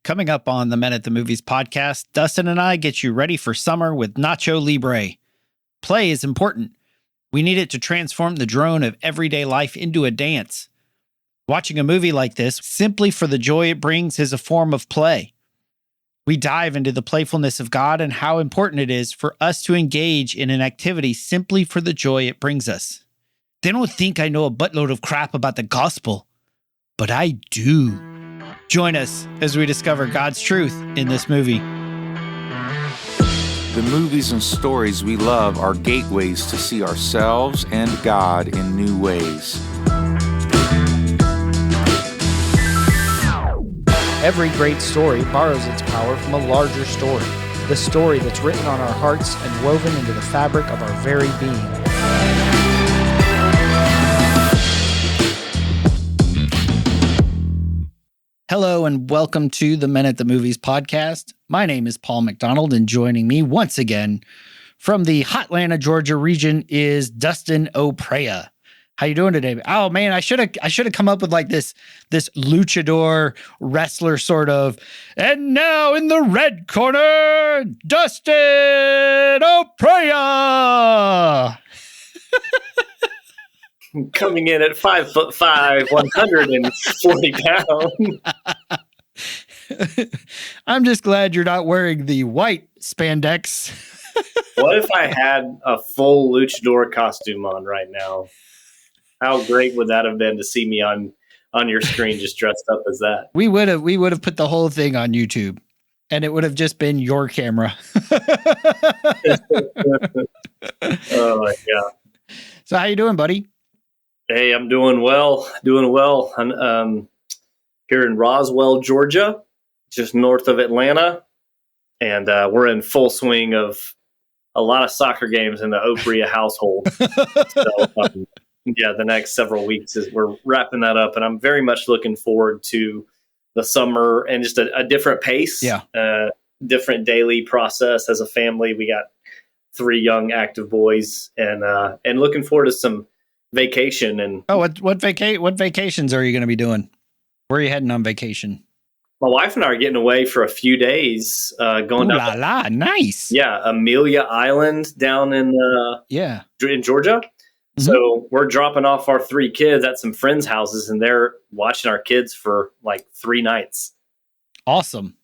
Coming up on the Men at the Movies podcast, Dustin and I get you ready for summer with Nacho Libre. Play is important. We need it to transform the drone of everyday life into a dance. Watching a movie like this, simply for the joy it brings, is a form of play. We dive into the playfulness of God and how important it is for us to engage in an activity simply for the joy it brings us. They don't think I know a buttload of crap about the gospel, but I do. Join us as we discover God's truth in this movie. The movies and stories we love are gateways to see ourselves and God in new ways. Every great story borrows its power from a larger story, the story that's written on our hearts and woven into the fabric of our very being. Hello and welcome to the Men at the Movies podcast. My name is Paul McDonald, and joining me once again from the Hotlanta, Georgia region is Dustin Oprea. How you doing today? Oh man, I should have come up with like this luchador wrestler sort of. And now in the red corner, Dustin Oprea. Coming in at 5'5", 140 pounds. I'm just glad you're not wearing the white spandex. What if I had a full luchador costume on right now? How great would that have been to see me on your screen just dressed up as that? We would have put the whole thing on YouTube, and it would have just been your camera. Oh my God. So how you doing, buddy? Hey, I'm doing well. I'm here in Roswell, Georgia, just north of Atlanta, and we're in full swing of a lot of soccer games in the Oprea household. So, the next several weeks we're wrapping that up, and I'm very much looking forward to the summer and just a different pace, different daily process as a family. We got 3 young active boys, and looking forward to some vacation. And what vacations are you going to be doing? Where are you heading on vacation? My wife and I are getting away for a few days, going down. Nice. Yeah, Amelia Island down in Georgia. Mm-hmm. So we're dropping off our 3 kids at some friends' houses, and they're watching our kids for like 3 nights. Awesome.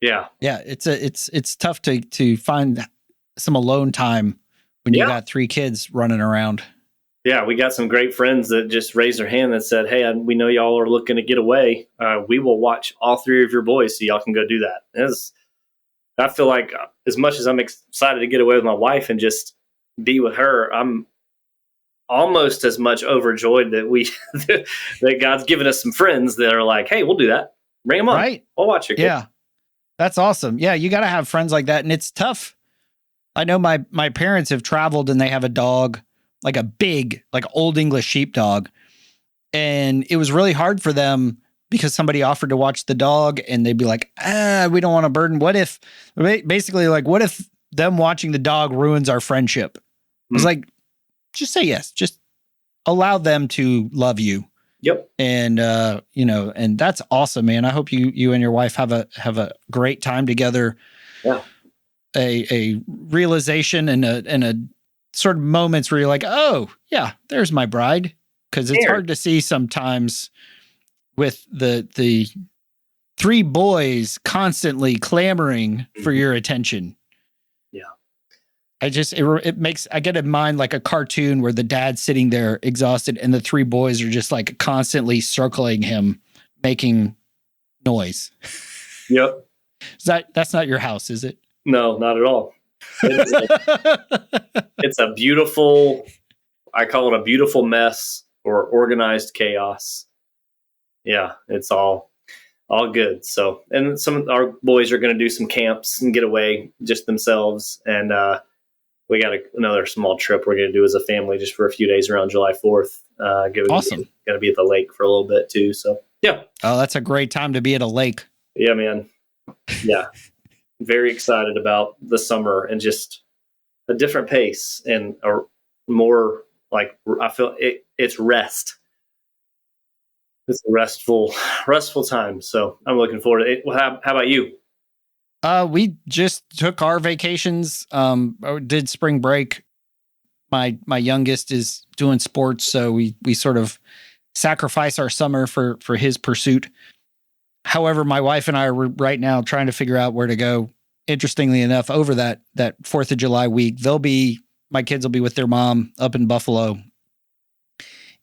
Yeah. Yeah. It's tough to find some alone time when you got 3 kids running around. Yeah, we got some great friends that just raised their hand and said, "Hey, we know y'all are looking to get away. We will watch all 3 of your boys so y'all can go do that." I feel like as much as I'm excited to get away with my wife and just be with her, I'm almost as much overjoyed that that God's given us some friends that are like, "Hey, we'll do that. Bring them on. Right? We'll watch your kids." Yeah, that's awesome. Yeah, you got to have friends like that, and it's tough. I know my parents have traveled, and they have a dog, like a big, like old English sheepdog. And it was really hard for them because somebody offered to watch the dog, and they'd be like, we don't want to burden. What if them watching the dog ruins our friendship? Mm-hmm. It's like, just say yes. Just allow them to love you. Yep. And, and that's awesome, man. I hope you and your wife have a great time together. Yeah. A realization and a sort of moments where you're like, oh yeah, there's my bride. Cause it's hard to see sometimes with the 3 boys constantly clamoring for your attention. Yeah. I get in mind like a cartoon where the dad's sitting there exhausted and the 3 boys are just like constantly circling him, making noise. Yep. That's not your house, is it? No, not at all. It's a beautiful, I call it a beautiful mess or organized chaos. Yeah, it's all good. So, and some of our boys are going to do some camps and get away just themselves. And we got another small trip we're going to do as a family just for a few days around July 4th. Awesome. Going to be at the lake for a little bit too. So, yeah. Oh, that's a great time to be at a lake. Yeah, man. Yeah. Very excited about the summer and just a different pace and a more like, I feel it's rest. it's a restful time. So I'm looking forward to it. Well, how about you? We just took our vacations. Did spring break. My youngest is doing sports, so we sort of sacrifice our summer for his pursuit. However, my wife and I are right now trying to figure out where to go. Interestingly enough, over that 4th of July week, my kids will be with their mom up in Buffalo.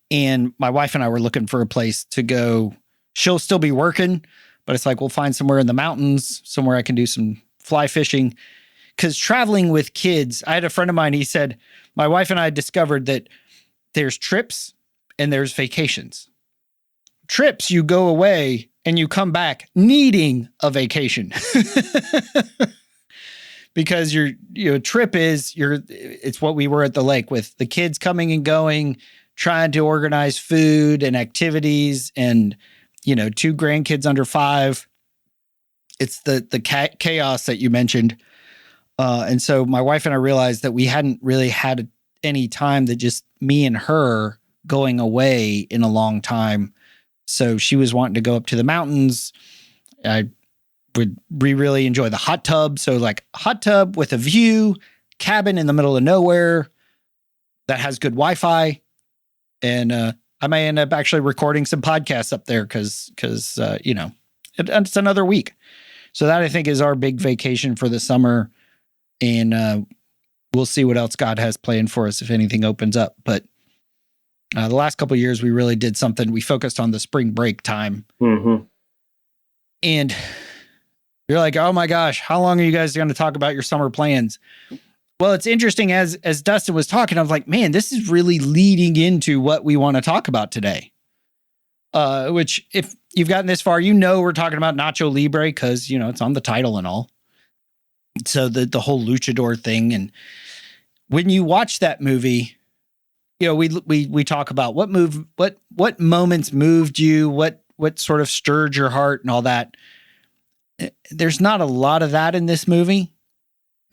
And my wife and I were looking for a place to go. She'll still be working, but it's like, we'll find somewhere in the mountains, somewhere I can do some fly fishing. Because traveling with kids, I had a friend of mine, he said, my wife and I discovered that there's trips and there's vacations. Trips, you go away and you come back needing a vacation. Because your trip it's what we were at the lake with the kids coming and going, trying to organize food and activities, and 2 grandkids under 5. It's the chaos that you mentioned. And so my wife and I realized that we hadn't really had any time that just me and her going away in a long time. So she was wanting to go up to the mountains. We really enjoy the hot tub. So like hot tub with a view, cabin in the middle of nowhere that has good Wi-Fi. And I may end up actually recording some podcasts up there because it's another week. So that I think is our big vacation for the summer. And we'll see what else God has planned for us if anything opens up. But the last couple of years, we really did something. We focused on the spring break time. Mm-hmm. And you're like, oh my gosh, how long are you guys going to talk about your summer plans? Well, it's interesting as Dustin was talking, I was like, man, this is really leading into what we want to talk about today. Which if you've gotten this far, we're talking about Nacho Libre because, it's on the title and all. So the whole luchador thing. And when you watch that movie, we talk about what moments moved you, what sort of stirred your heart and all that. There's not a lot of that in this movie.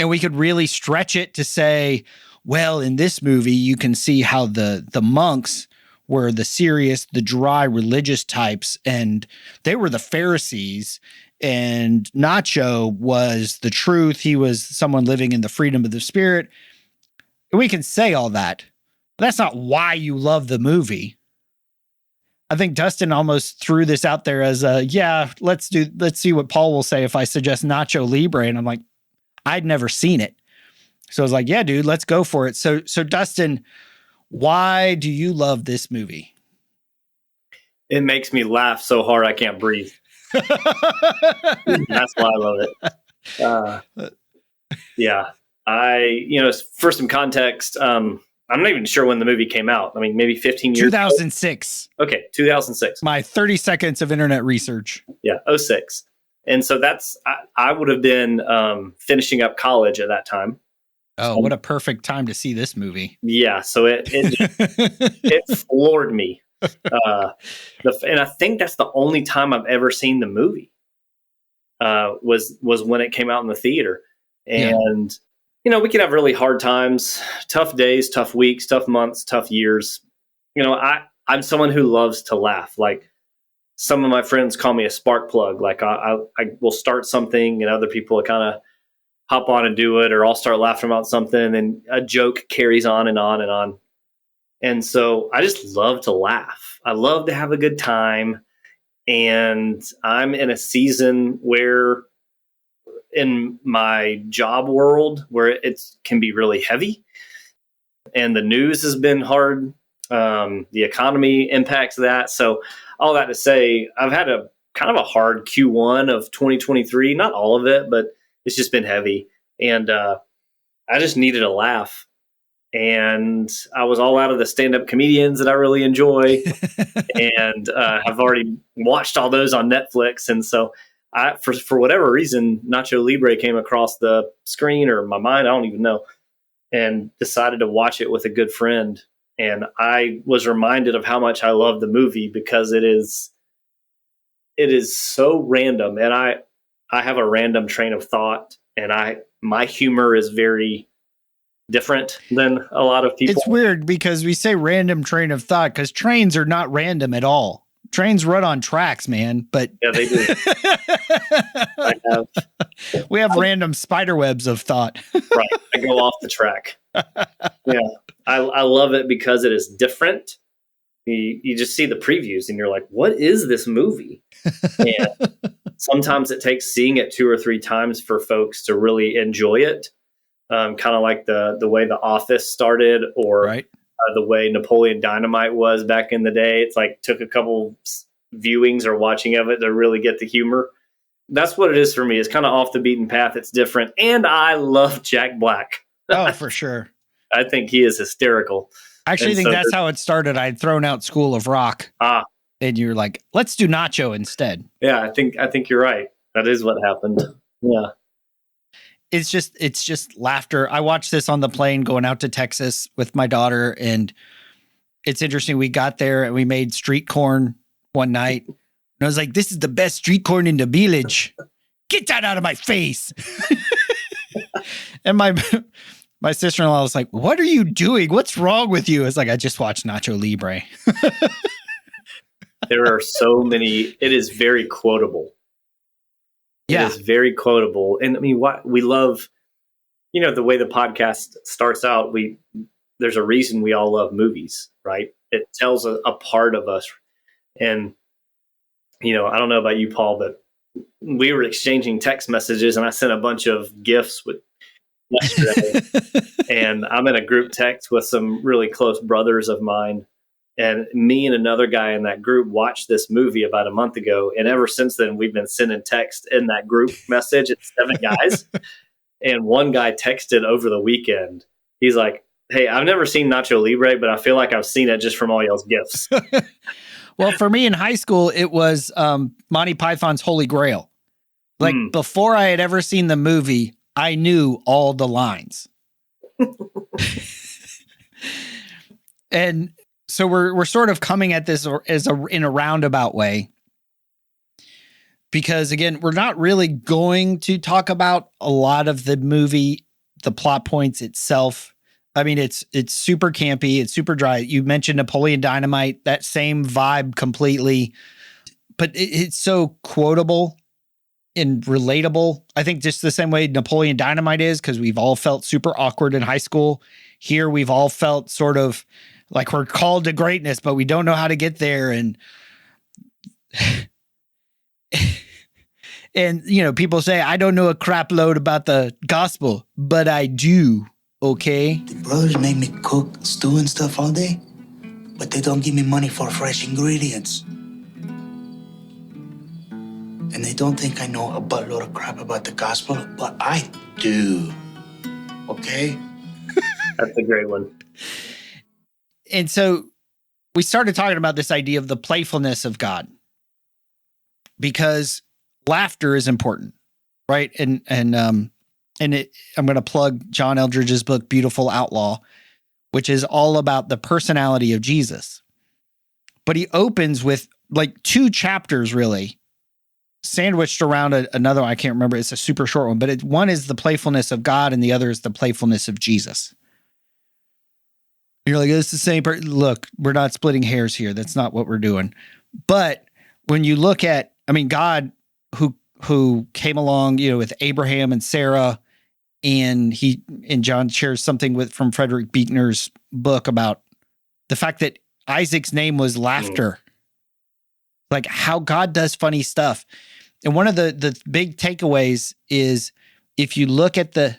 And we could really stretch it to say, well, in this movie, you can see how the monks were the serious, the dry religious types, and they were the Pharisees. And Nacho was the truth. He was someone living in the freedom of the spirit. We can say all that, but that's not why you love the movie. I think Dustin almost threw this out there as let's see what Paul will say if I suggest Nacho Libre. And I'm like, I'd never seen it. So I was like, yeah, dude, let's go for it. So Dustin, why do you love this movie? It makes me laugh so hard I can't breathe. That's why I love it. Yeah. For some context, I'm not even sure when the movie came out. I mean, maybe 15 years 2006. ago. Okay, 2006. My 30 seconds of internet research. Yeah, 06. And so I would have been finishing up college at that time. Oh, what a perfect time to see this movie. Yeah, so it floored me. And I think that's the only time I've ever seen the movie was when it came out in the theater. And, we can have really hard times, tough days, tough weeks, tough months, tough years. I'm someone who loves to laugh. Like some of my friends call me a spark plug. Like I will start something and other people will kind of hop on and do it, or I'll start laughing about something and a joke carries on and on and on. And so I just love to laugh. I love to have a good time. And I'm in a season where in my job world where it can be really heavy and the news has been hard. The economy impacts that. So all that to say, I've had a kind of a hard Q1 of 2023, not all of it, but it's just been heavy. And I just needed a laugh. And I was all out of the stand-up comedians that I really enjoy. And I've already watched all those on Netflix. And so for whatever reason, Nacho Libre came across the screen or my mind, I don't even know, and decided to watch it with a good friend. And I was reminded of how much I love the movie because it is so random. And I have a random train of thought, and my humor is very different than a lot of people. It's weird because we say random train of thought because trains are not random at all. Trains run on tracks, man, but Yeah, they do. we have random spider webs of thought. Right. I go off the track. Yeah. I love it because it is different. You just see the previews and you're like, what is this movie? And sometimes it takes seeing it 2 or 3 times for folks to really enjoy it. Kind of like the way The Office started, or right. The way Napoleon Dynamite was back in the day. It's like took a couple viewings or watching of it to really get the humor. That's what it is for me. It's kind of off the beaten path. It's different. And I love Jack Black. Oh, for sure. I think he is hysterical. I actually think that's how it started. I'd thrown out School of Rock. And you're like, let's do Nacho instead. Yeah, I think you're right. That is what happened. Yeah. It's just laughter. I watched this on the plane going out to Texas with my daughter, and it's interesting. We got there and we made street corn one night. And I was like, this is the best street corn in the village. Get that out of my face. And my sister-in-law was like, what are you doing? What's wrong with you? It's like, I just watched Nacho Libre. There are so many. It is very quotable. Yeah. It is very quotable. And I mean, we love, the way the podcast starts out, there's a reason we all love movies, right? It tells a part of us. And, I don't know about you, Paul, but we were exchanging text messages and I sent a bunch of GIFs yesterday. And I'm in a group text with some really close brothers of mine. And me and another guy in that group watched this movie about a month ago. And ever since then, we've been sending text in that group message. It's 7 guys. And one guy texted over the weekend. He's like, hey, I've never seen Nacho Libre, but I feel like I've seen it just from all y'all's gifts. Well, for me in high school, it was Monty Python's Holy Grail. Like before I had ever seen the movie, I knew all the lines. And so we're sort of coming at this in a roundabout way, because again, we're not really going to talk about a lot of the movie, the plot points itself. I mean, it's super campy, it's super dry. You mentioned Napoleon Dynamite, that same vibe completely, but it's so quotable and relatable. I think just the same way Napoleon Dynamite is, because we've all felt super awkward in high school. Here, we've all felt sort of like we're called to greatness, but we don't know how to get there. And, people say, I don't know a crap load about the gospel, but I do. Okay. The brothers make me cook stew and stuff all day, but they don't give me money for fresh ingredients. And they don't think I know a buttload of crap about the gospel, but I do. Okay? That's a great one. And so we started talking about this idea of the playfulness of God, because laughter is important, right? And I'm going to plug John Eldridge's book, Beautiful Outlaw, which is all about the personality of Jesus. But he opens with like 2 chapters really sandwiched around another one. I can't remember. It's a super short one, but one is the playfulness of God and the other is the playfulness of Jesus. You're like, it's the same person. Look, we're not splitting hairs here. That's not what we're doing. But when you look at, God who came along, with Abraham and Sarah, and John shares something from Frederick Buechner's book about the fact that Isaac's name was laughter, like how God does funny stuff. And one of the big takeaways is if you look at the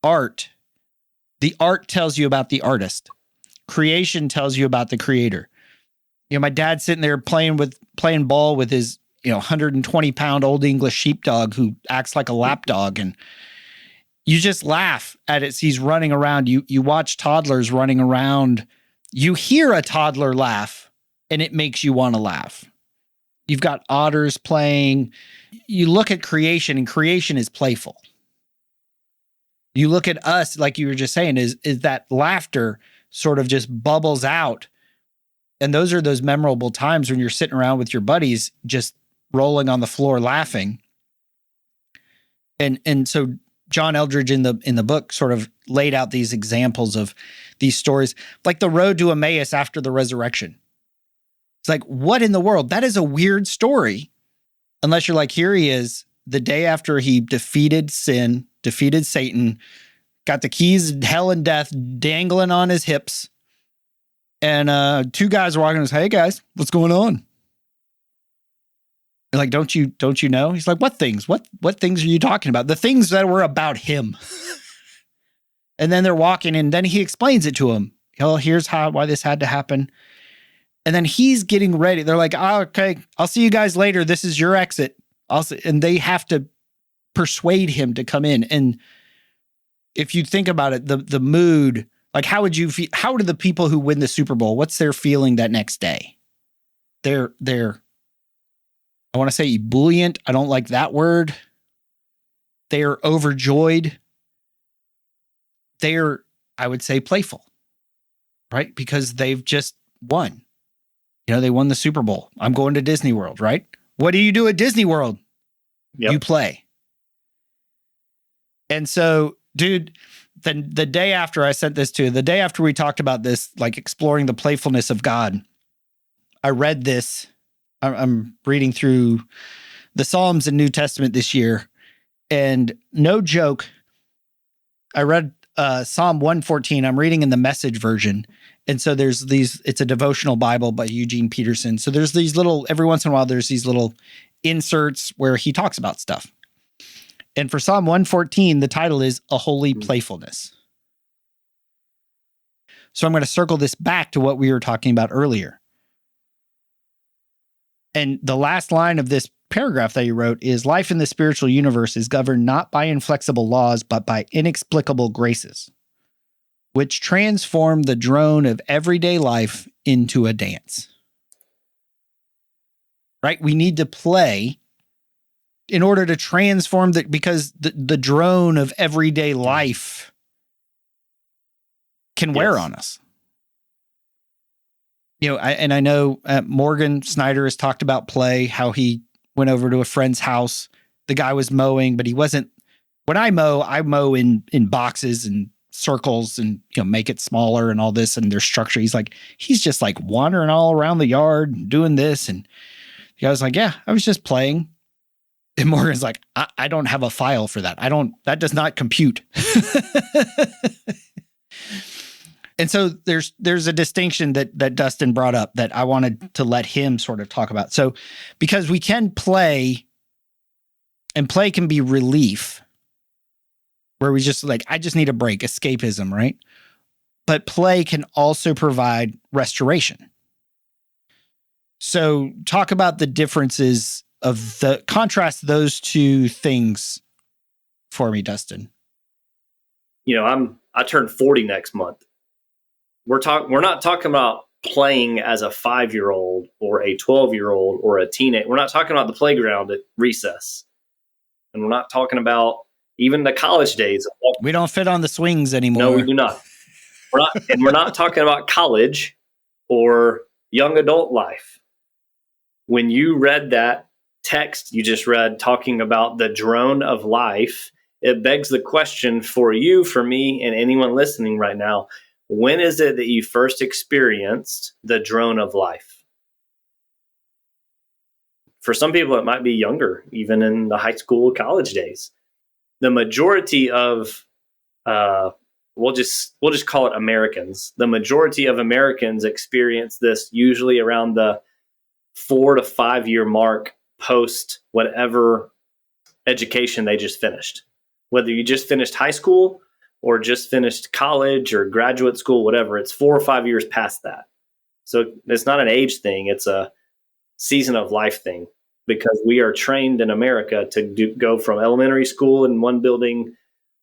art tells you about the artist. Creation tells you about the creator. My dad's sitting there playing ball with his, 120-pound old English sheepdog who acts like a lapdog, and you just laugh at it. He's running around. You watch toddlers running around. You hear a toddler laugh, and it makes you want to laugh. You've got otters playing. You look at creation, and creation is playful. You look at us, like you were just saying, is that laughter sort of just bubbles out. And those are those memorable times when you're sitting around with your buddies, just rolling on the floor laughing. And so John Eldridge in the book sort of laid out these examples of these stories, like the road to Emmaus after the resurrection. It's like, what in the world? That is a weird story. Unless you're like, here he is, the day after he defeated sin, defeated Satan, got the keys of hell and death dangling on his hips. And two guys are walking and say, hey guys, what's going on? They're like, don't you know? He's like, what things? What things are you talking about? The things that were about him. And then they're walking, and then he explains it to him. Oh, here's why this had to happen. And then he's getting ready. They're like, oh, okay, I'll see you guys later. This is your exit. And they have to persuade him to come in. And if you think about it, the mood, like how would you feel? How do the people who win the Super Bowl, what's their feeling that next day? They're I want to say ebullient. I don't like that word. They're overjoyed. They're, I would say, playful, right? Because they've just won. You know, they won the Super Bowl. I'm going to Disney World, right? What do you do at Disney World? Yep. You play. And so, dude, the day after I sent this to you, the day after we talked about this, like exploring the playfulness of God, I read this. I'm reading through the Psalms and New Testament this year. And no joke, I read Psalm 114. I'm reading in the Message version. And so there's it's a devotional Bible by Eugene Peterson. So there's these little, every once in a while, there's these little inserts where he talks about stuff. And for Psalm 114, the title is A Holy Playfulness. So I'm going to circle this back to what we were talking about earlier. And the last line of this paragraph that you wrote is, life in the spiritual universe is governed not by inflexible laws, but by inexplicable graces, which transform the drone of everyday life into a dance. Right? We need to play in order to transform because the drone of everyday life can wear on us. You know, I know Morgan Snyder has talked about play, how he went over to a friend's house. The guy was mowing, but he wasn't. When I mow in boxes and circles and, you know, make it smaller and all this and their structure. He's just like wandering all around the yard and doing this. And the guy was like, yeah, I was just playing. And Morgan's like, I don't have a file for that. That does not compute. And so there's a distinction that Dustin brought up that I wanted to let him sort of talk about. So because we can play, and play can be relief, where we just I just need a break, escapism, right? But play can also provide restoration. So talk about the differences of contrast those two things for me, Dustin. You know, I turn 40 next month. We're not talking about playing as a 5-year-old or a 12-year-old or a teenager. We're not talking about the playground at recess. And we're not talking about even the college days. We don't fit on the swings anymore. No, we do not. We're not talking about college or young adult life. When you read that text you just read talking about the drone of life, it begs the question for you, for me, and anyone listening right now. When is it that you first experienced the drone of life? For some people, it might be younger, even in the high school, college days. The majority of, we'll just call it Americans. The majority of Americans experience this usually around the 4 to 5 year mark post whatever education they just finished. Whether you just finished high school or just finished college or graduate school, whatever, it's 4 or 5 years past that. So it's not an age thing, it's a season of life thing, because we are trained in America to go from elementary school in one building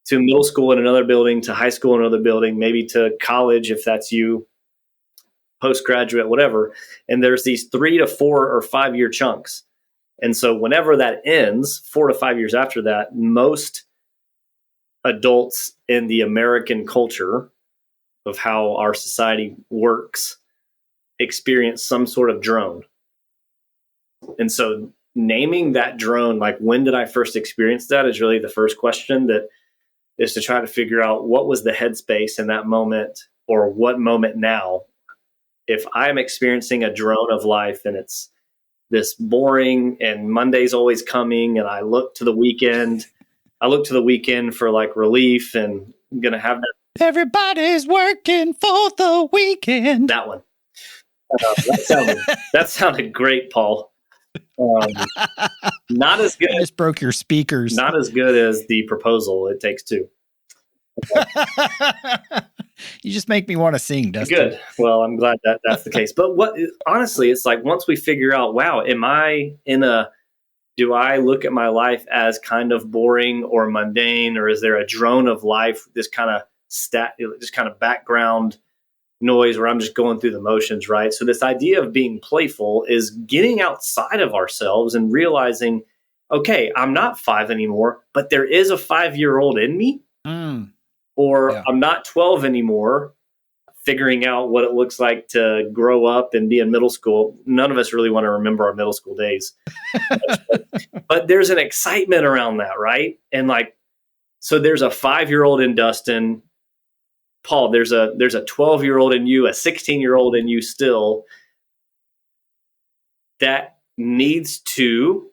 to middle school in another building to high school in another building, maybe to college if that's you, postgraduate, whatever. And there's these 3 to 4 or 5 year chunks. And so whenever that ends, 4 to 5 years after that, most adults in the American culture of how our society works experience some sort of drone. And so naming that drone, like when did I first experience that, is really the first question, that is to try to figure out what was the headspace in that moment, or what moment now if I'm experiencing a drone of life and it's this boring and Monday's always coming and I look to the weekend for like relief and I'm going to have Everybody's working for the weekend. that one. That sounded great, Paul. Not as good. I just broke your speakers. Not as good as the proposal. It takes two. You just make me want to sing, Dustin. Good. Well, I'm glad that that's the case. But honestly, it's like once we figure out, wow, do I look at my life as kind of boring or mundane, or is there a drone of life, this kind of just kind of background noise where I'm just going through the motions, right? So this idea of being playful is getting outside of ourselves and realizing, okay, I'm not 5 anymore, but there is a 5-year-old in me. Or yeah. I'm not 12 anymore, figuring out what it looks like to grow up and be in middle school. None of us really want to remember our middle school days. But there's an excitement around that, right? And like, so there's a 5-year-old in Dustin. Paul, there's a 12-year-old in you, a 16-year-old in you still, that needs to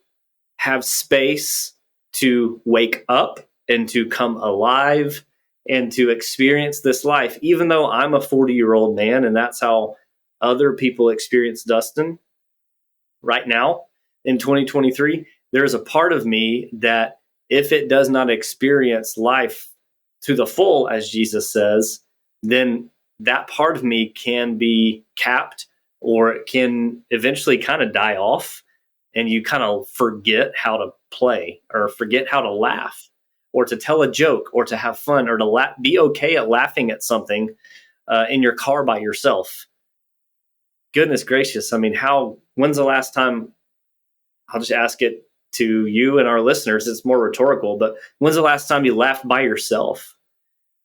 have space to wake up and to come alive and to experience this life, even though I'm a 40-year-old man and that's how other people experience Dustin right now in 2023, there's a part of me that if it does not experience life to the full, as Jesus says, then that part of me can be capped, or it can eventually kind of die off and you kind of forget how to play or forget how to laugh, or to tell a joke, or to have fun, or to be okay at laughing at something in your car by yourself. Goodness gracious. I mean, when's the last time, I'll just ask it to you and our listeners, it's more rhetorical, but when's the last time you laughed by yourself?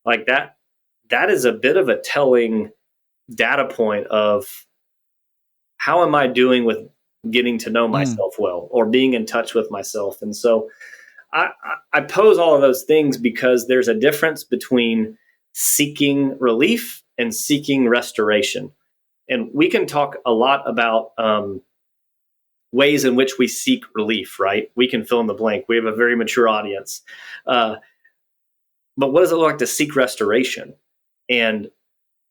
Like that is a bit of a telling data point of how am I doing with getting to know myself well, or being in touch with myself. And so I pose all of those things because there's a difference between seeking relief and seeking restoration. And we can talk a lot about ways in which we seek relief, right? We can fill in the blank. We have a very mature audience. But what does it look like to seek restoration? And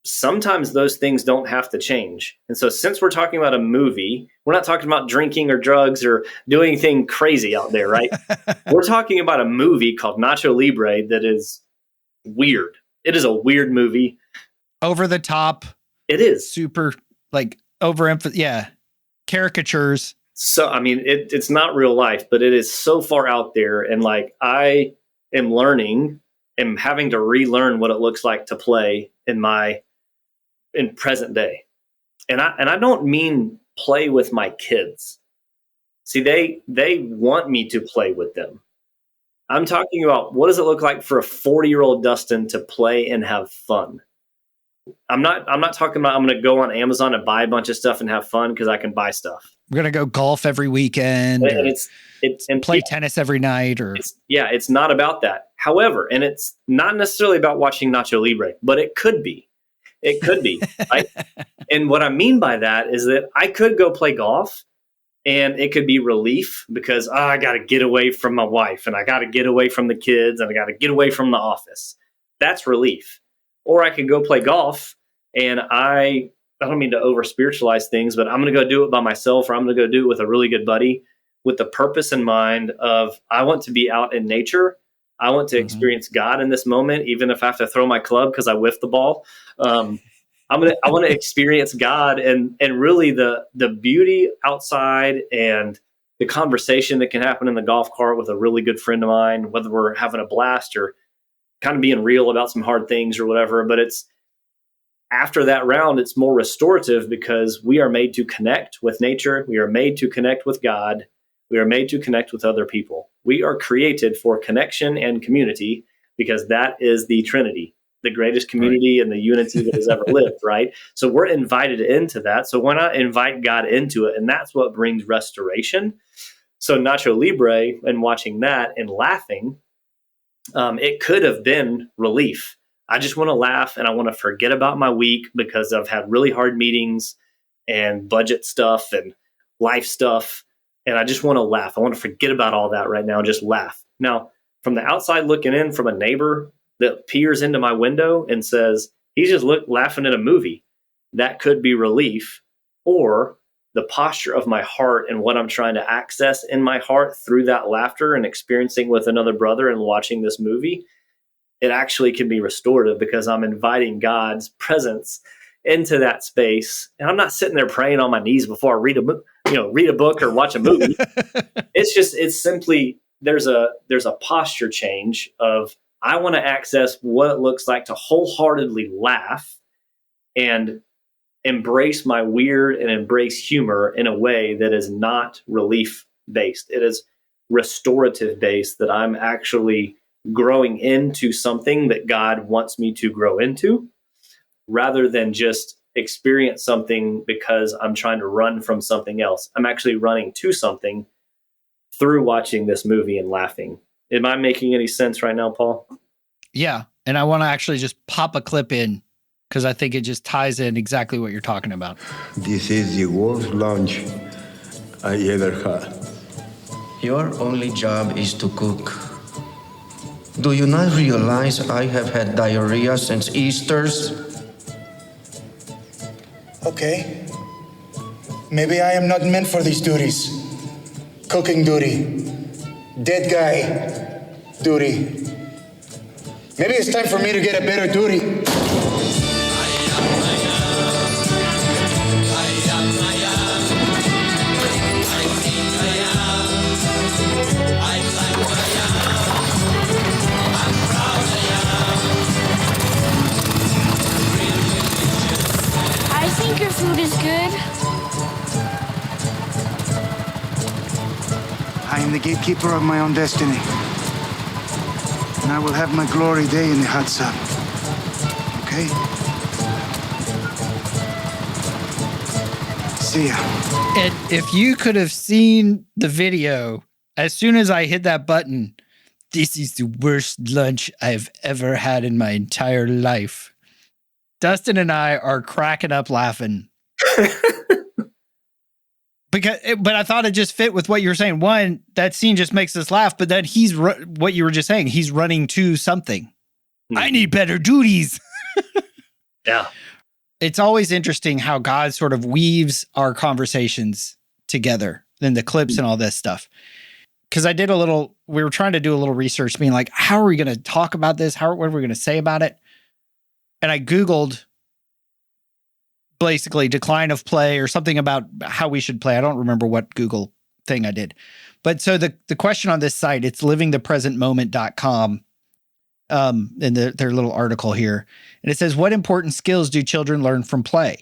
sometimes those things don't have to change. And so since we're talking about a movie, we're not talking about drinking or drugs or doing anything crazy out there, right? We're talking about a movie called Nacho Libre that is weird. It is a weird movie. Over the top. It is. Super, like, overemphasis. Yeah. Caricatures. So, I mean, it's not real life, but it is so far out there. And like, I am having to relearn what it looks like to play in present day. And I don't mean play with my kids. See, they want me to play with them. I'm talking about, what does it look like for a 40-year-old Dustin to play and have fun? I'm not talking about I'm going to go on Amazon and buy a bunch of stuff and have fun because I can buy stuff. We're going to go golf every weekend, and play tennis every night, it's not about that. However, and it's not necessarily about watching Nacho Libre, but it could be. It could be. Right? And what I mean by that is that I could go play golf and it could be relief because I got to get away from my wife and I got to get away from the kids and I got to get away from the office. That's relief. Or I could go play golf and I don't mean to over spiritualize things, but I'm going to go do it by myself, or I'm going to go do it with a really good buddy with the purpose in mind of I want to be out in nature. I want to experience God in this moment, even if I have to throw my club because I whiffed the ball. I want to experience God and really the beauty outside and the conversation that can happen in the golf cart with a really good friend of mine, whether we're having a blast or kind of being real about some hard things or whatever. But it's after that round, it's more restorative because we are made to connect with nature. We are made to connect with God. We are made to connect with other people. We are created for connection and community because that is the Trinity, the greatest community and the unity that has ever lived, right? So we're invited into that. So why not invite God into it? And that's what brings restoration. So Nacho Libre and watching that and laughing, it could have been relief. I just want to laugh and I want to forget about my week because I've had really hard meetings and budget stuff and life stuff. And I just want to laugh. I want to forget about all that right now and just laugh. Now, from the outside looking in, from a neighbor that peers into my window and says, he's just laughing at a movie, that could be relief. Or the posture of my heart and what I'm trying to access in my heart through that laughter and experiencing with another brother and watching this movie, it actually can be restorative because I'm inviting God's presence into that space. And I'm not sitting there praying on my knees before I read a book or watch a movie. It's simply, there's a posture change of, I want to access what it looks like to wholeheartedly laugh and embrace my weird and embrace humor in a way that is not relief based. It is restorative based, that I'm actually growing into something that God wants me to grow into, rather than just experience something because I'm trying to run from something else. I'm actually running to something through watching this movie and laughing. Am I making any sense right now, Paul? Yeah. And I want to actually just pop a clip in because I think it just ties in exactly what you're talking about. This is the worst lunch I ever had. Your only job is to cook. Do you not realize I have had diarrhea since Easter's? Okay. Maybe I am not meant for these duties. Cooking duty. Dead guy duty. Maybe it's time for me to get a better duty. I think your food is good. I am the gatekeeper of my own destiny. And I will have my glory day in the hot sun. Okay? See ya. And if you could have seen the video, as soon as I hit that button, this is the worst lunch I've ever had in my entire life. Dustin and I are cracking up laughing. But I thought it just fit with what you were saying. One, that scene just makes us laugh, but then what you were just saying, he's running to something. Mm-hmm. I need better duties. Yeah. It's always interesting how God sort of weaves our conversations together, then the clips and all this stuff. Because we were trying to do a little research, being like, how are we going to talk about this? What are we going to say about it? And I Googled basically decline of play or something about how we should play. I don't remember what Google thing I did. But so the question on this site, it's livingthepresentmoment.com, in their little article here. And it says, what important skills do children learn from play?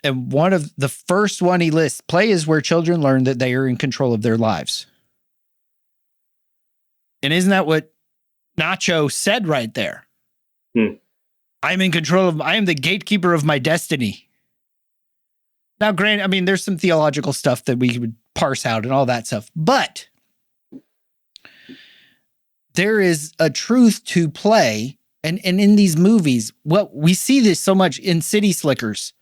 And one of the first one he lists, play is where children learn that they are in control of their lives. And isn't that what Nacho said right there? I'm in control I am the gatekeeper of my destiny. Now, granted, I mean, there's some theological stuff that we would parse out and all that stuff, but there is a truth to play. And in these movies, we see this so much in City Slickers,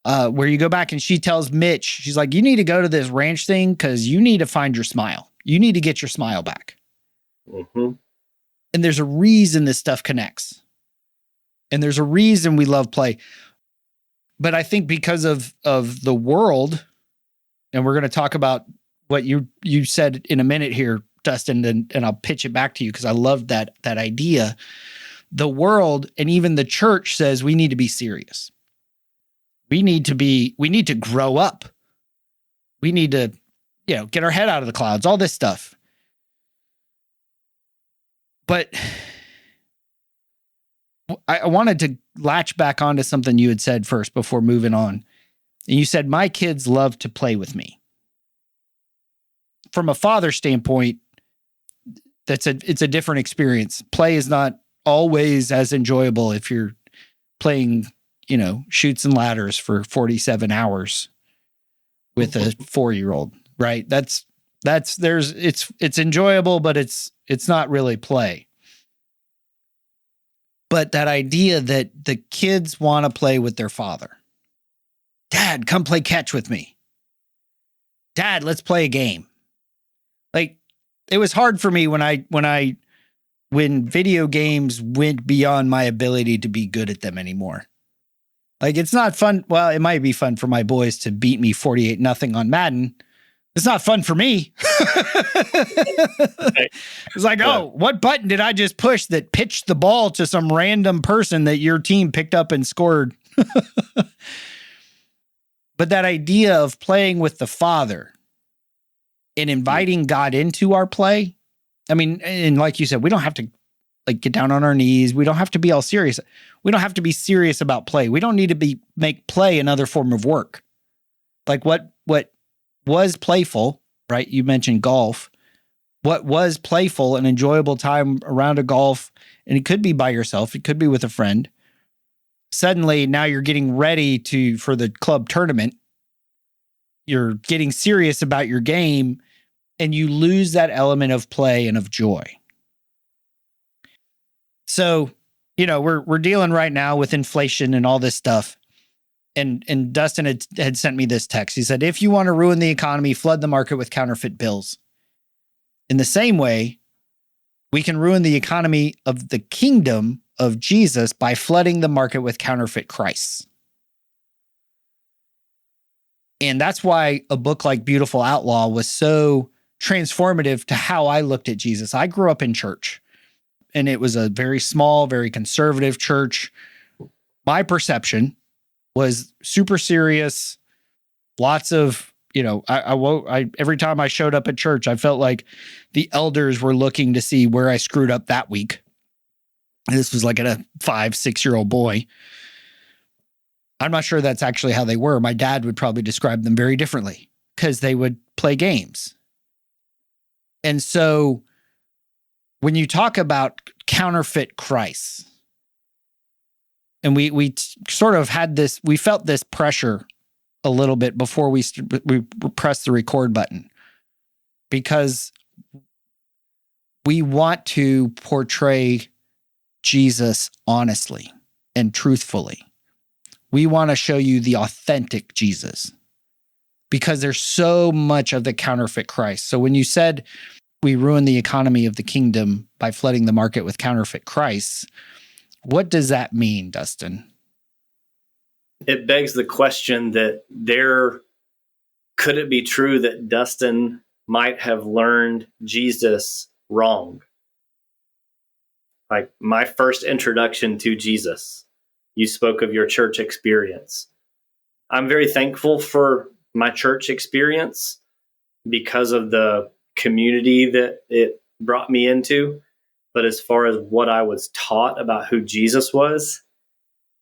where you go back and she tells Mitch, she's like, you need to go to this ranch thing because you need to find your smile. You need to get your smile back. Mm-hmm. And there's a reason this stuff connects. And there's a reason we love play. But I think because of the world, and we're going to talk about what you said in a minute here, Dustin, and I'll pitch it back to you because I love that idea. The world and even the church says we need to be serious. We need to grow up. We need to, get our head out of the clouds, all this stuff. But I wanted to latch back onto something you had said first before moving on. And you said, my kids love to play with me. From a father standpoint, it's a different experience. Play is not always as enjoyable if you're playing, chutes and ladders for 47 hours with a 4-year-old, right? It's enjoyable, but it's not really play. But that idea that the kids want to play with their father. Dad, come play catch with me. Dad, let's play a game. Like, it was hard for me when video games went beyond my ability to be good at them anymore. Like, it's not fun. Well, it might be fun for my boys to beat me 48-0 on Madden. It's not fun for me. It's like, oh, what button did I just push that pitched the ball to some random person that your team picked up and scored? But that idea of playing with the Father and inviting God into our play, I mean, and like you said, we don't have to like get down on our knees. We don't have to be all serious. We don't have to be serious about play. We don't need to make play another form of work. Like what was playful, right? You mentioned golf. What was playful, an enjoyable time around a golf, and it could be by yourself, it could be with a friend. Suddenly, now you're getting ready for the club tournament. You're getting serious about your game, and you lose that element of play and of joy. So, we're dealing right now with inflation and all this stuff. And Dustin had sent me this text. He said, if you want to ruin the economy, flood the market with counterfeit bills. In the same way, we can ruin the economy of the kingdom of Jesus by flooding the market with counterfeit Christs. And that's why a book like Beautiful Outlaw was so transformative to how I looked at Jesus. I grew up in church, and it was a very small, very conservative church. My perception was super serious. Lots of, I every time I showed up at church, I felt like the elders were looking to see where I screwed up that week. And this was like a 5-6-year-old boy. I'm not sure that's actually how they were. My dad would probably describe them very differently because they would play games. And so when you talk about counterfeit Christ, and we sort of had this, we felt this pressure a little bit before we pressed the record button, because we want to portray Jesus honestly and truthfully. We want to show you the authentic Jesus, because there's so much of the counterfeit Christ. So when you said we ruin the economy of the kingdom by flooding the market with counterfeit Christ, what does that mean, Dustin? It begs the question that could it be true that Dustin might have learned Jesus wrong? Like my first introduction to Jesus, you spoke of your church experience. I'm very thankful for my church experience because of the community that it brought me into. But as far as what I was taught about who Jesus was,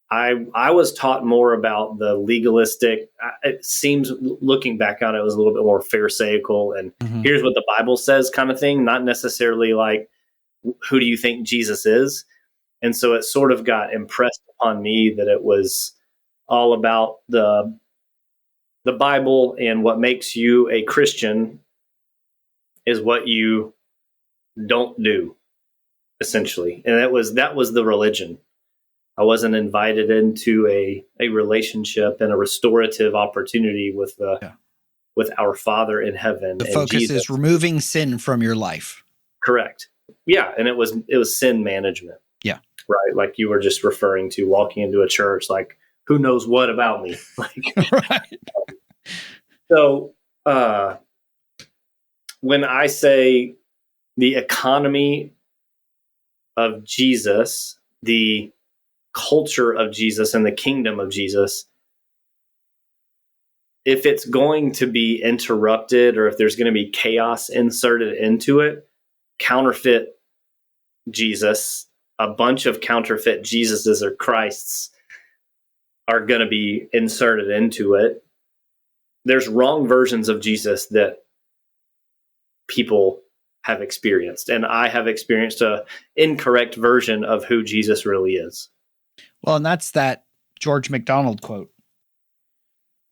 I was taught more about the legalistic. It seems, looking back on it, was a little bit more pharisaical and here's what the Bible says kind of thing, not necessarily like, who do you think Jesus is? And so it sort of got impressed upon me that it was all about the Bible, and what makes you a Christian is what you don't do, essentially. And that was the religion. I wasn't invited into a relationship and a restorative opportunity with our Father in heaven. The focus is removing sin from your life. Correct. Yeah, and it was sin management. Yeah. Right, like you were just referring to, walking into a church, like, who knows what about me? Like, right. So when I say the economy of Jesus, the culture of Jesus, and the kingdom of Jesus, if it's going to be interrupted, or if there's going to be chaos inserted into it, counterfeit Jesus, a bunch of counterfeit Jesuses or Christs are going to be inserted into it. There's wrong versions of Jesus that people have experienced, and I have experienced an incorrect version of who Jesus really is. Well, and that's that George McDonald quote.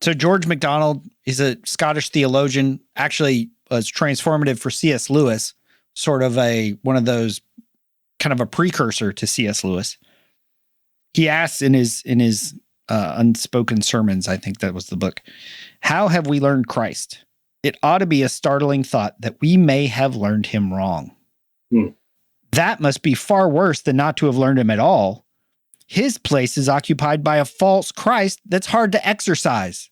So George McDonald is a Scottish theologian, actually was transformative for C.S. Lewis, sort of one of those kind of a precursor to C.S. Lewis. He asks in his Unspoken Sermons, I think that was the book, how have we learned Christ? It ought to be a startling thought that we may have learned him wrong. That must be far worse than not to have learned him at all. His place is occupied by a false Christ that's hard to exercise.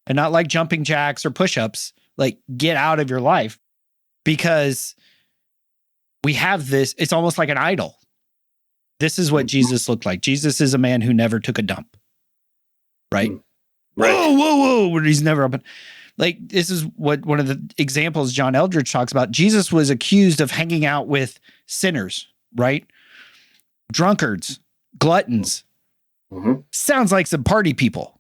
And not like jumping jacks or push-ups, like get out of your life. Because we have this, it's almost like an idol. This is what Jesus looked like. Jesus is a man who never took a dump. Right? Right. Whoa. Where he's never up. Like, this is what one of the examples John Eldridge talks about. Jesus was accused of hanging out with sinners, right? Drunkards, gluttons. Sounds like some party people.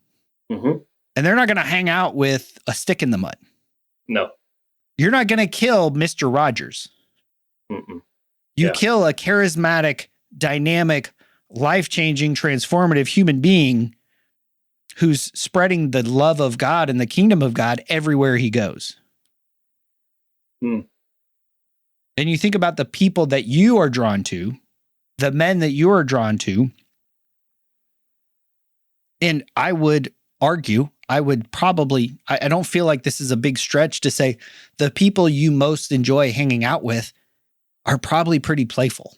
And they're not going to hang out with a stick in the mud. No. You're not going to kill Mr. Rogers. You kill a charismatic, dynamic, life-changing, transformative human being who's spreading the love of God and the kingdom of God everywhere he goes. And you think about the people that you are drawn to, the men that you are drawn to, and I would argue, I don't feel like this is a big stretch to say the people you most enjoy hanging out with are probably pretty playful,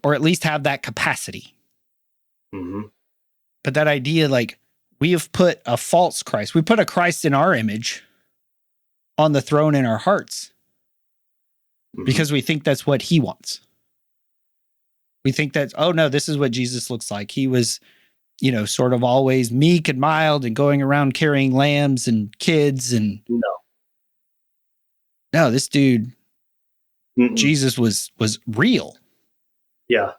or at least have that capacity. But that idea, like, we have put a false Christ, we put a Christ in our image on the throne in our hearts because we think that's what he wants. We think that, oh no, this is what Jesus looks like. He was, sort of always meek and mild and going around carrying lambs and kids. And no, this dude, Jesus was real. Yeah.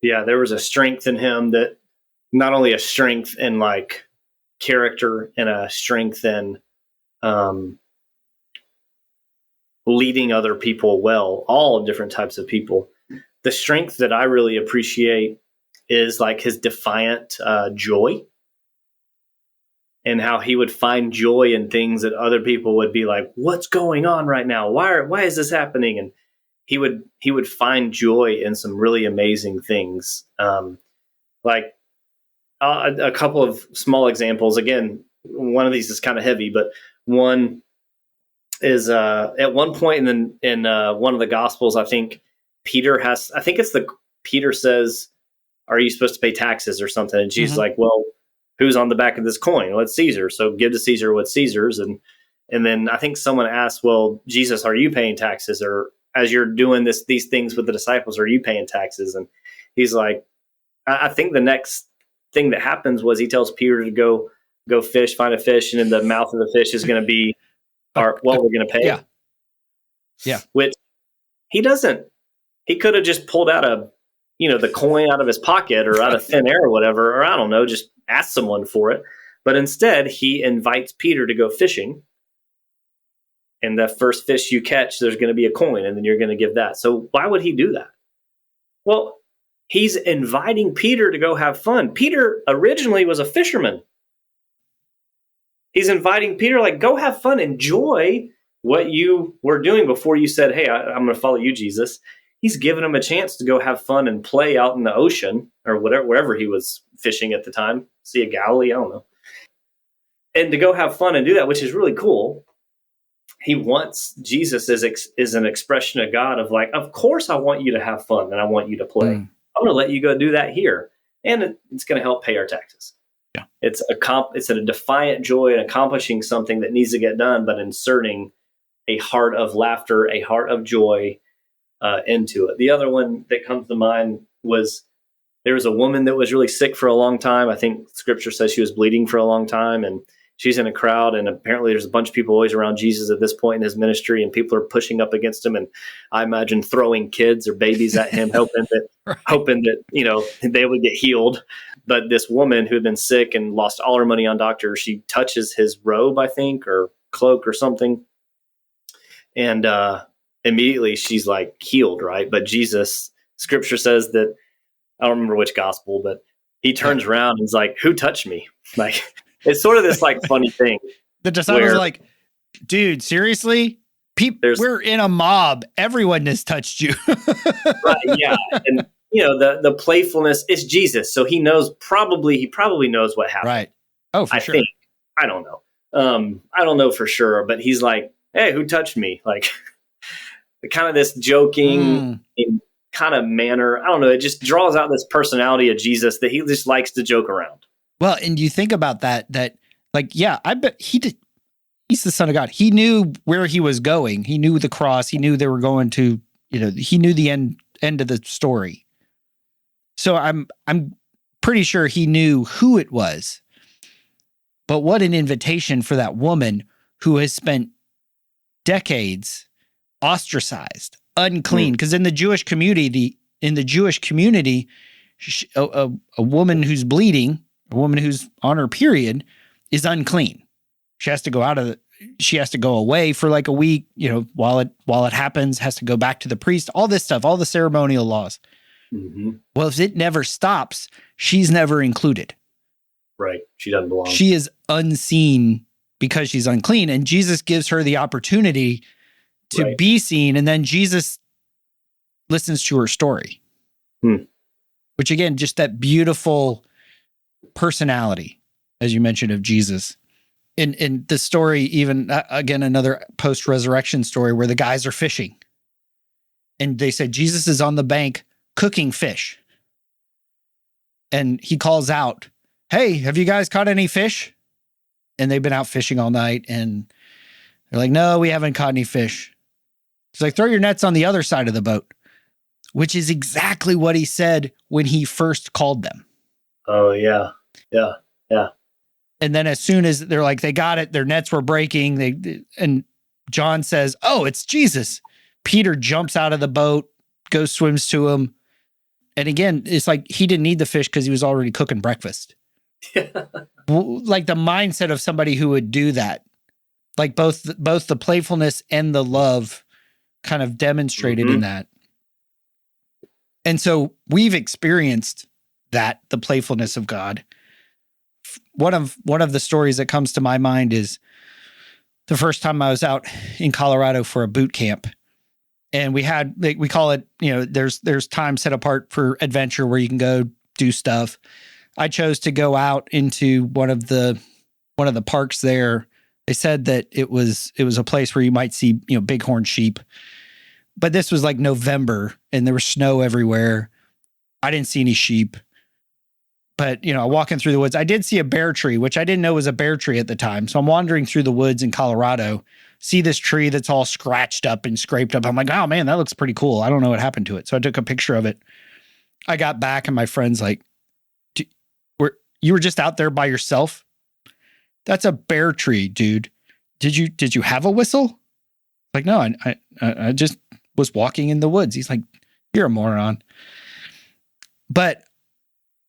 There was a strength in him that, not only a strength in like character and a strength in leading other people well, all different types of people. The strength that I really appreciate is like his defiant joy, and how he would find joy in things that other people would be like, what's going on right now? Why is this happening? And he would find joy in some really amazing things. Like a couple of small examples. Again, one of these is kind of heavy, but one is at one point in one of the Gospels, I think Peter says, are you supposed to pay taxes or something? And Jesus like, well, who's on the back of this coin? Well, it's Caesar. So give to Caesar what's Caesar's. And then I think someone asked, well, Jesus, are you paying taxes? Or as you're doing these things with the disciples, are you paying taxes? And he's like, I think the next thing that happens was he tells Peter to go fish, find a fish, and in the mouth of the fish is going to be what we're going to pay. Yeah. Which he doesn't. He could have just pulled out the coin out of his pocket or out of thin air or whatever, or I don't know, just ask someone for it. But instead, he invites Peter to go fishing. And the first fish you catch, there's going to be a coin, and then you're going to give that. So why would he do that? Well, he's inviting Peter to go have fun. Peter originally was a fisherman. He's inviting Peter, like, go have fun, enjoy what you were doing before you said, hey, I'm going to follow you, Jesus. He's giving him a chance to go have fun and play out in the ocean or wherever he was fishing at the time. Sea of Galilee, I don't know. And to go have fun and do that, which is really cool. He wants Jesus is an expression of God of like, of course I want you to have fun and I want you to play. I'm going to let you go do that here. And it's going to help pay our taxes. Yeah. It's a defiant joy in accomplishing something that needs to get done, but inserting a heart of laughter, a heart of joy into it. The other one that comes to mind was there was a woman that was really sick for a long time. I think scripture says she was bleeding for a long time, and she's in a crowd, and apparently there's a bunch of people always around Jesus at this point in his ministry, and people are pushing up against him, and I imagine throwing kids or babies at him, hoping that they would get healed. But this woman who had been sick and lost all her money on doctors, she touches his robe, I think, or cloak or something, and immediately she's like healed, right? But Jesus, scripture says that, I don't remember which gospel, but he turns around and is like, who touched me? Like, it's sort of this like funny thing. The disciples are like, dude, seriously? We're in a mob. Everyone has touched you. Right, yeah. And the playfulness is Jesus. So he probably knows what happened. Right. Oh, for I sure. think. I don't know. I don't know for sure, but he's like, hey, who touched me? Like kind of this joking kind of manner. I don't know. It just draws out this personality of Jesus that he just likes to joke around. Well, and you think about that like, yeah, I bet he did. He's the Son of God. He knew where he was going. He knew the cross. He knew they were going to, he knew the end of the story. So I'm pretty sure he knew who it was. But what an invitation for that woman who has spent decades ostracized, unclean. Because in the Jewish community, a woman who's bleeding, a woman who's on her period, is unclean. She has to go she has to go away for like a week, while it happens, has to go back to the priest, all this stuff, all the ceremonial laws. Mm-hmm. Well, if it never stops, she's never included. Right. She doesn't belong. She is unseen because she's unclean. And Jesus gives her the opportunity to be seen. And then Jesus listens to her story. Which again, just that beautiful personality, as you mentioned, of Jesus. In the story, even again, another post-resurrection story where the guys are fishing. And they said, Jesus is on the bank cooking fish. And he calls out, hey, have you guys caught any fish? And they've been out fishing all night. And they're like, no, we haven't caught any fish. It's like, throw your nets on the other side of the boat, which is exactly what he said when he first called them. Oh, yeah. Yeah. Yeah. And then as soon as they're like, they got it, their nets were breaking. And John says, oh, it's Jesus. Peter jumps out of the boat, swims to him. And again, it's like he didn't need the fish because he was already cooking breakfast. Like the mindset of somebody who would do that, like both the playfulness and the love kind of demonstrated in that. And so we've experienced that, the playfulness of God. One of the stories that comes to my mind is the first time I was out in Colorado for a boot camp. And we call it, there's time set apart for adventure where you can go do stuff. I chose to go out into one of the parks there. They said that it was a place where you might see, bighorn sheep. But this was like November and there was snow everywhere. I didn't see any sheep. But, walking through the woods, I did see a bear tree, which I didn't know was a bear tree at the time. So I'm wandering through the woods in Colorado, see this tree that's all scratched up and scraped up. I'm like, oh man, that looks pretty cool. I don't know what happened to it. So I took a picture of it. I got back and my friend's like, you were just out there by yourself? That's a bear tree, dude. Did you have a whistle? Like, no, I just was walking in the woods. He's like, you're a moron. But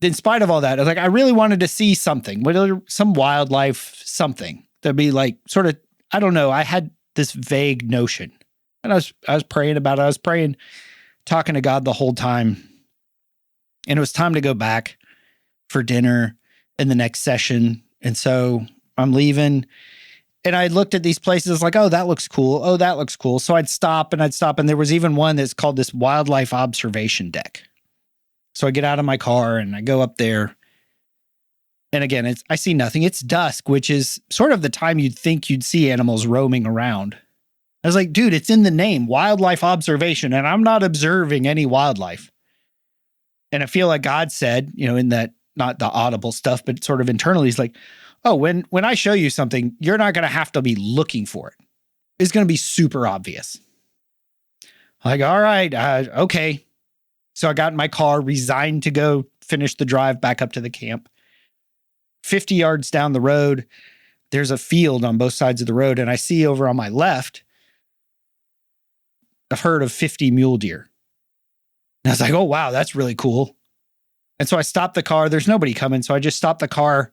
in spite of all that, I was like, I really wanted to see something, some wildlife, something that'd be like sort of, I don't know. I had this vague notion and I was praying about it. I was praying, talking to God the whole time. And it was time to go back for dinner in the next session. And so I'm leaving and I looked at these places like, oh, that looks cool. Oh, that looks cool. So I'd stop. And there was even one that's called this wildlife observation deck. So I get out of my car and I go up there. And again, I see nothing. It's dusk, which is sort of the time you'd think you'd see animals roaming around. I was like, dude, it's in the name, wildlife observation. And I'm not observing any wildlife. And I feel like God said, in that, not the audible stuff, but sort of internally, he's like, oh, when I show you something, you're not going to have to be looking for it. It's going to be super obvious. I'm like, all right, okay. So I got in my car, resigned to go finish the drive back up to the camp. 50 yards down the road, there's a field on both sides of the road. And I see over on my left, a herd of 50 mule deer. And I was like, oh, wow, that's really cool. And so I stopped the car. There's nobody coming. So I just stopped the car,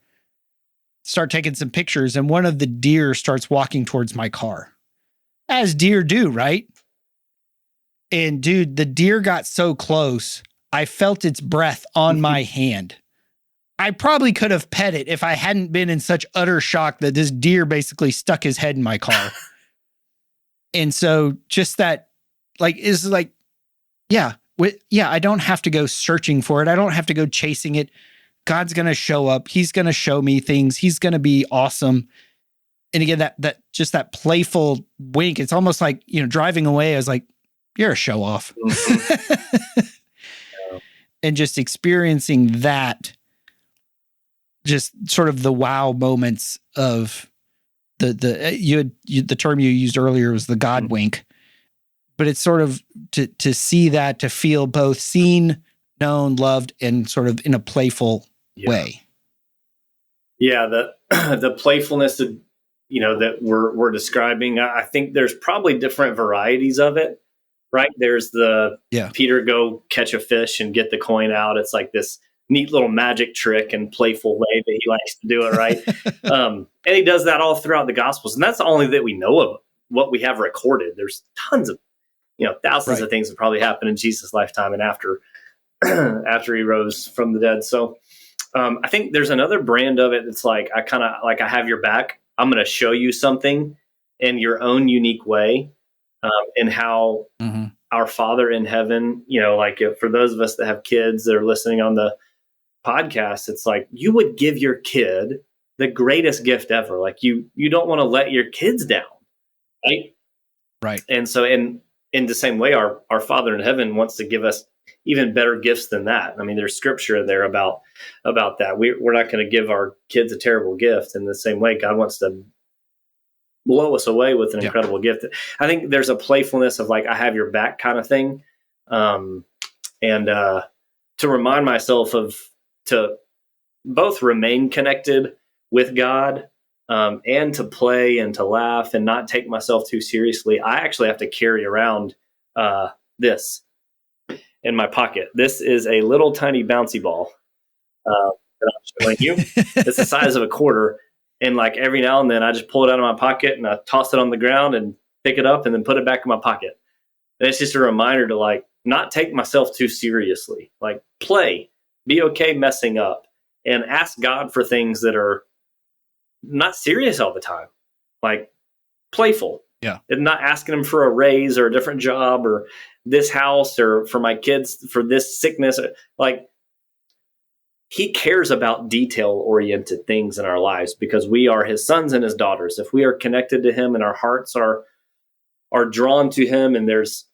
start taking some pictures. And one of the deer starts walking towards my car. As deer do, right? And dude, the deer got so close, I felt its breath on my hand. I probably could have pet it if I hadn't been in such utter shock that this deer basically stuck his head in my car. And so just that, is like, yeah, I don't have to go searching for it. I don't have to go chasing it. God's going to show up. He's going to show me things. He's going to be awesome. And again, that just that playful wink, it's almost like, driving away, I was like, you're a show off. And just experiencing that, just sort of the wow moments of the term you used earlier was the God wink, but it's sort of to see that, to feel both seen, known, loved, and sort of in a playful way. Yeah. The playfulness of, that we're describing, I think there's probably different varieties of it, right? There's the Peter go catch a fish and get the coin out. It's like this neat little magic trick and playful way that he likes to do it, right? And he does that all throughout the Gospels. And that's the only that we know of what we have recorded. There's tons of, thousands of things that probably happened in Jesus' lifetime and after he rose from the dead. So I think there's another brand of it that's like, I have your back. I'm going to show you something in your own unique way, and how our Father in heaven, for those of us that have kids that are listening on the podcast, it's like you would give your kid the greatest gift ever. Like you don't want to let your kids down, right? Right. And so in the same way, our Father in heaven wants to give us even better gifts than that. I mean, there's scripture there about that. We're not going to give our kids a terrible gift. In the same way, God wants to blow us away with an incredible gift. I think there's a playfulness of like, I have your back kind of thing. And to remind myself to both remain connected with God, and to play and to laugh and not take myself too seriously. I actually have to carry around this in my pocket. This is a little tiny bouncy ball that I'm showing you. It's the size of a quarter. And like every now and then I just pull it out of my pocket and I toss it on the ground and pick it up and then put it back in my pocket. And it's just a reminder to like not take myself too seriously, like play, be okay messing up, and ask God for things that are not serious all the time, like playful. Yeah. And not asking him for a raise or a different job or this house or for my kids for this sickness. Like he cares about detail-oriented things in our lives because we are his sons and his daughters. If we are connected to him and our hearts are drawn to him and there's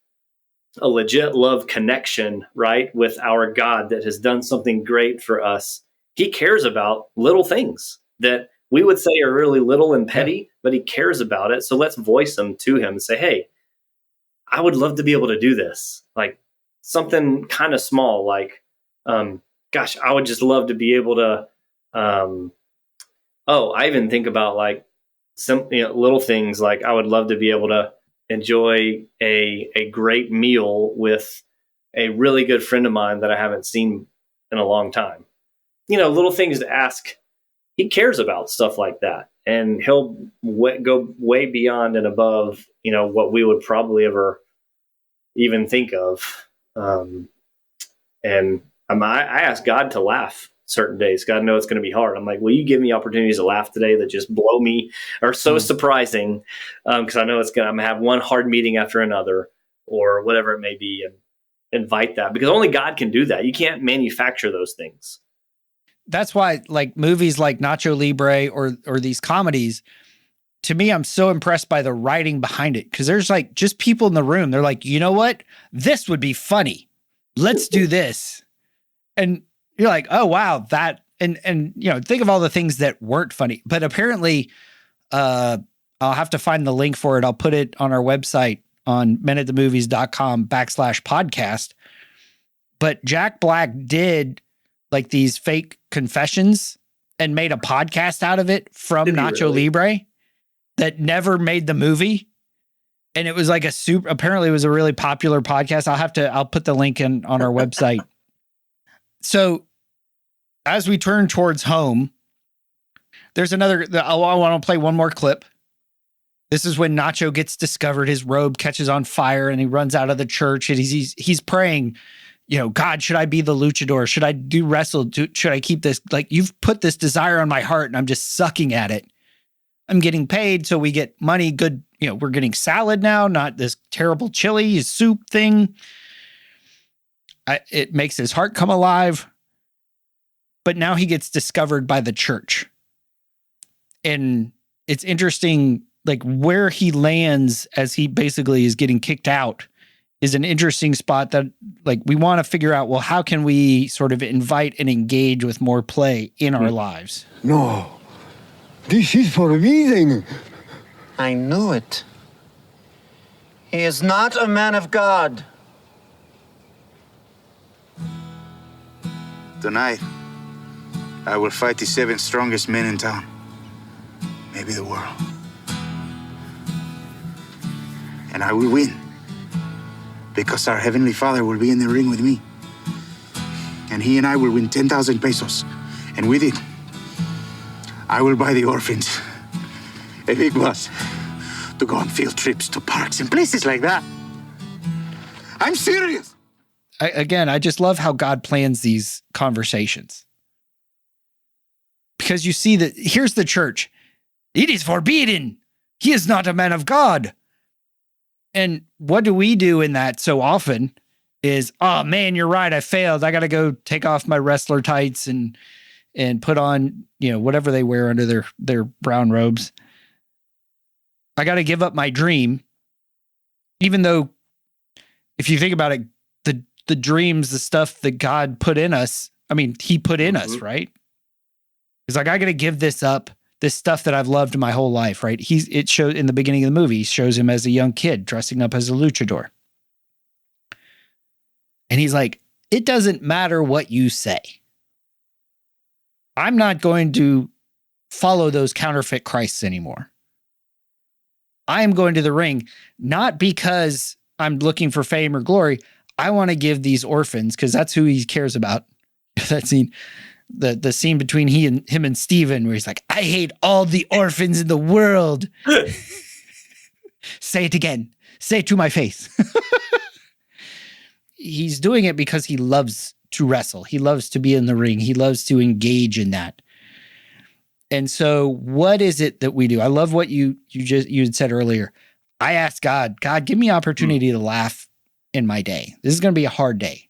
a legit love connection, right, with our God that has done something great for us, he cares about little things that we would say are really little and petty, but he cares about it. So let's voice them to him and say, hey, I would love to be able to do this. Like something kind of small, like, gosh, I would just love to be able to, I even think about like some little things. Like I would love to be able to enjoy a great meal with a really good friend of mine that I haven't seen in a long time. Little things to ask. He cares about stuff like that, and he'll go way beyond and above, what we would probably ever even think of. And I ask God to laugh certain days. God knows it's going to be hard. I'm like, will you give me opportunities to laugh today that just blow me or so surprising? Because I know I'm going to have one hard meeting after another or whatever it may be, and invite that, because only God can do that. You can't manufacture those things. That's why like movies like Nacho Libre or these comedies, to me, I'm so impressed by the writing behind it. Cause there's like just people in the room. They're like, you know what? This would be funny. Let's do this. And you're like, oh, wow. That, and think of all the things that weren't funny, but apparently I'll have to find the link for it. I'll put it on our website on menathemovies.com/podcast. But Jack Black did like these fake confessions and made a podcast out of it from Nacho Libre that never made the movie. And it was like apparently it was a really popular podcast. I'll put the link on our website. So as we turn towards home, there's I want to play one more clip. This is when Nacho gets discovered. His robe catches on fire and he runs out of the church and he's praying, God, should I be the luchador? Should I do wrestle? Should I keep this? Like, you've put this desire on my heart and I'm just sucking at it. I'm getting paid, so we get money. Good. We're getting salad now, not this terrible chili soup thing. it makes his heart come alive. But now he gets discovered by the church. And it's interesting, like where he lands as he basically is getting kicked out is an interesting spot that like we want to figure out, well, how can we sort of invite and engage with more play in our lives? No, this is forbidden. I knew it. He is not a man of God. Tonight, I will fight the 7 strongest men in town. Maybe the world. And I will win. Because our Heavenly Father will be in the ring with me. And he and I will win 10,000 pesos. And with it, I will buy the orphans a big bus to go on field trips to parks and places like that. I'm serious. I just love how God plans these conversations. Because you see that here's the church. It is forbidden. He is not a man of God. And what do we do in that so often is, oh man, you're right. I failed. I got to go take off my wrestler tights and put on, whatever they wear under their brown robes. I got to give up my dream. Even though if you think about it, the dreams, the stuff that God put in us, he put in us, right? He's like, I got to give this up, this stuff that I've loved my whole life, right? It shows in the beginning of the movie, shows him as a young kid dressing up as a luchador. And he's like, it doesn't matter what you say. I'm not going to follow those counterfeit Christs anymore. I am going to the ring, not because I'm looking for fame or glory. I want to give these orphans, because that's who he cares about. That scene, the scene between him and Steven, where he's like, I hate all the orphans in the world. Say it again. Say it to my face. He's doing it because he loves to wrestle. He loves to be in the ring. He loves to engage in that. And so what is it that we do? I love what you had said earlier. I asked God, give me opportunity to laugh in my day. This is going to be a hard day.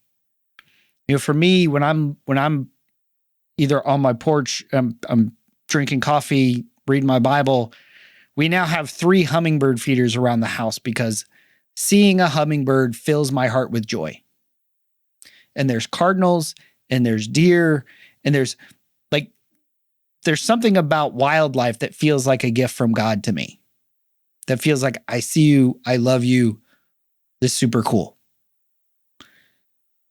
For me, when I'm either on my porch, I'm drinking coffee, reading my Bible, we now have 3 hummingbird feeders around the house because seeing a hummingbird fills my heart with joy. And there's cardinals and there's deer and there's something about wildlife that feels like a gift from God to me. That feels like I see you, I love you. This is super cool.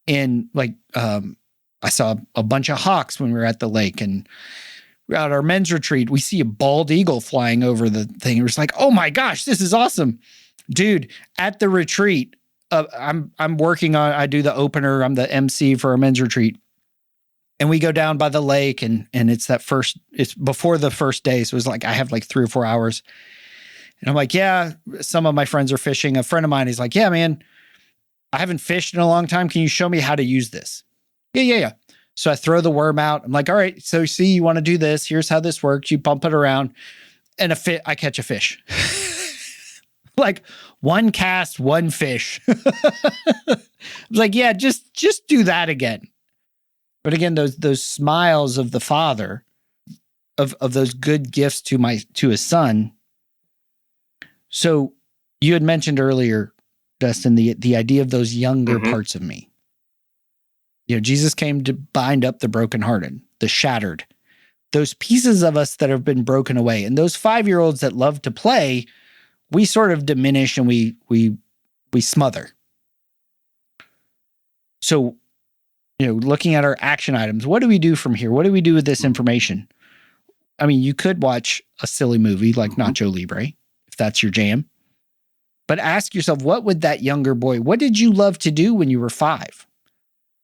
And I saw a bunch of hawks when we were at the lake, and we're at our men's retreat. We see a bald eagle flying over the thing. It was like, oh my gosh, this is awesome. Dude, at the retreat, I'm working on, I do the opener. I'm the MC for our men's retreat. And we go down by the lake and it's before the first day. So it was like, I have like 3 or 4 hours. And I'm like, yeah, some of my friends are fishing. A friend of mine is like, yeah, man, I haven't fished in a long time. Can you show me how to use this? Yeah. So I throw the worm out. I'm like, all right, so see, you want to do this. Here's how this works. You pump it around and I catch a fish. Like 1 cast, 1 fish. I was like, yeah, just do that again. But again, those smiles of the Father, of those good gifts to his Son. So you had mentioned earlier, Dustin, the idea of those younger parts of me. Jesus came to bind up the brokenhearted, the shattered, those pieces of us that have been broken away. And those 5-year-olds that love to play, we sort of diminish and we smother. So, looking at our action items, what do we do from here? What do we do with this information? You could watch a silly movie like Nacho Libre, if that's your jam. But ask yourself, what would that younger boy, what did you love to do when you were 5?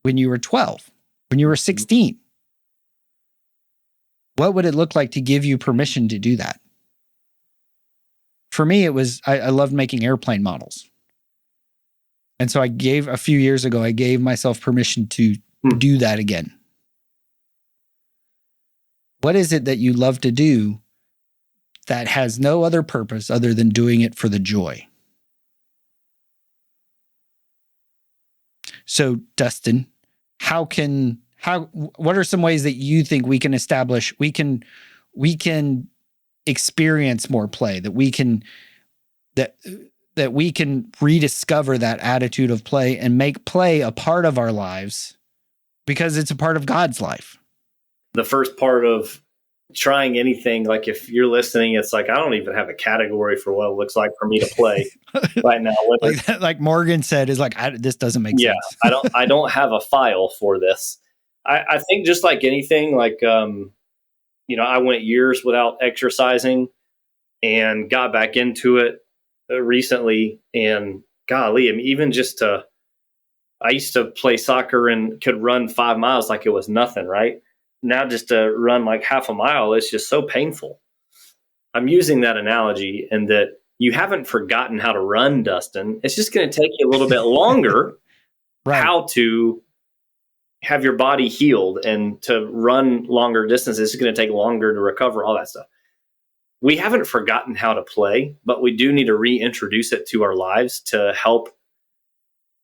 When you were 12? When you were 16? What would it look like to give you permission to do that? For me, it was, I loved making airplane models. And so a few years ago, I gave myself permission to do that again. What is it that you love to do that has no other purpose other than doing it for the joy? So, Dustin, what are some ways that you think we can establish, we can experience more play, that we can rediscover that attitude of play and make play a part of our lives because it's a part of God's life? The first part of trying anything, like if you're listening, it's like, I don't even have a category for what it looks like for me to play right now. Like Morgan said, is like, this doesn't make sense. I don't have a file for this. I think just like anything, like, I went years without exercising and got back into it recently. And golly, I mean, even I used to play soccer and could run 5 miles like it was nothing, right? Now just to run like half a mile, it's just so painful. I'm using that analogy and that you haven't forgotten how to run, Dustin. It's just going to take you a little bit longer how to have your body healed and to run longer distances. It's going to take longer to recover, all that stuff. We haven't forgotten how to play, but we do need to reintroduce it to our lives to help.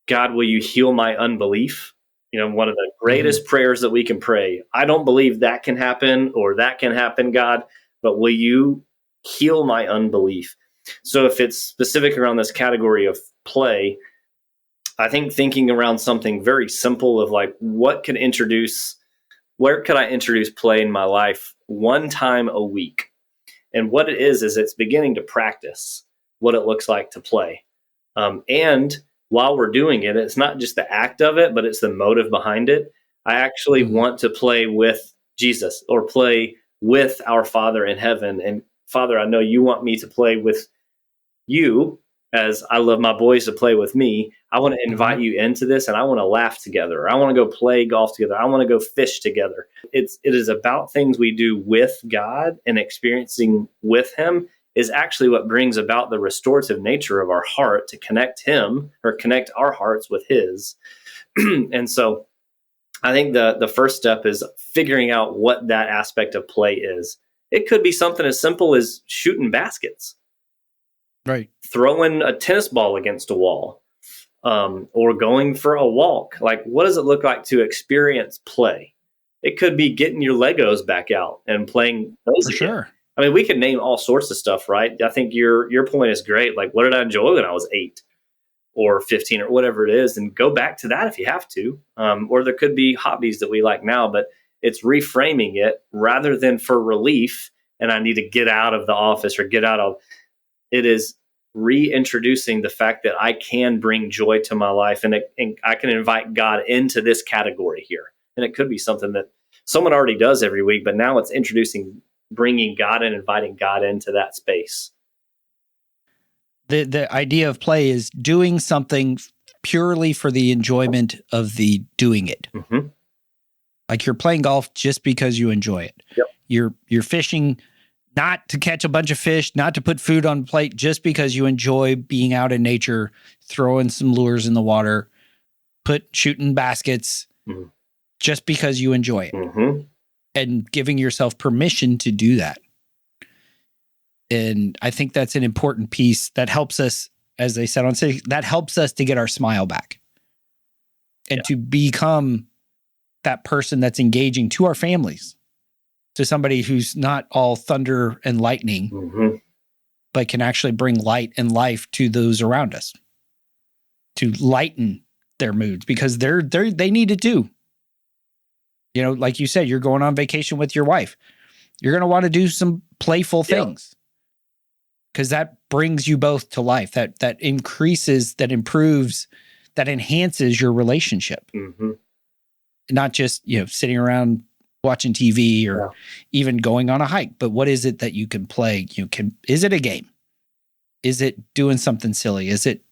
God, will you heal my unbelief? One of the greatest prayers that we can pray. I don't believe that can happen or that can happen, God, but will you heal my unbelief? So if it's specific around this category of play, I think thinking around something very simple of like, where could I introduce play in my life one time a week? And what it is it's beginning to practice what it looks like to play. And while we're doing it, it's not just the act of it, but it's the motive behind it. I actually want to play with Jesus or play with our Father in heaven. And Father, I know you want me to play with you as I love my boys to play with me. I want to invite you into this and I want to laugh together. I want to go play golf together. I want to go fish together. It is about things we do with God, and experiencing with him is actually what brings about the restorative nature of our heart to connect him or connect our hearts with his. And so I think the first step is figuring out what that aspect of play is. It could be something as simple as shooting baskets, right? Throwing a tennis ball against a wall, or going for a walk. Like, what does it look like to experience play? It could be getting your Legos back out and playing those for again. Sure. I mean, we could name all sorts of stuff, right? I think your point is great. Like, what did I enjoy when I was 8 or 15 or whatever it is? And go back to that if you have to. Or there could be hobbies that we like now, but it's reframing it rather than for relief. And I need to get out of the office or get out of it. Is reintroducing the fact that I can bring joy to my life and I can invite God into this category here. And it could be something that someone already does every week, but now it's bringing God and inviting God into that space. The idea of play is doing something purely for the enjoyment of the doing it. Mm-hmm. Like you're playing golf just because you enjoy it. Yep. You're fishing not to catch a bunch of fish, not to put food on the plate, just because you enjoy being out in nature, throwing some lures in the water, shooting baskets, just because you enjoy it. Mm-hmm. And giving yourself permission to do that. And I think that's an important piece that helps us, as they said on stage, that helps us to get our smile back and to become that person that's engaging to our families, to somebody who's not all thunder and lightning, but can actually bring light and life to those around us, to lighten their moods, because they need it too. Like you said, you're going on vacation with your wife. You're going to want to do some playful things because that brings you both to life. That increases, that improves, that enhances your relationship. Mm-hmm. Not just, sitting around watching TV or even going on a hike, but what is it that you can play? Is it a game? Is it doing something silly? Is it,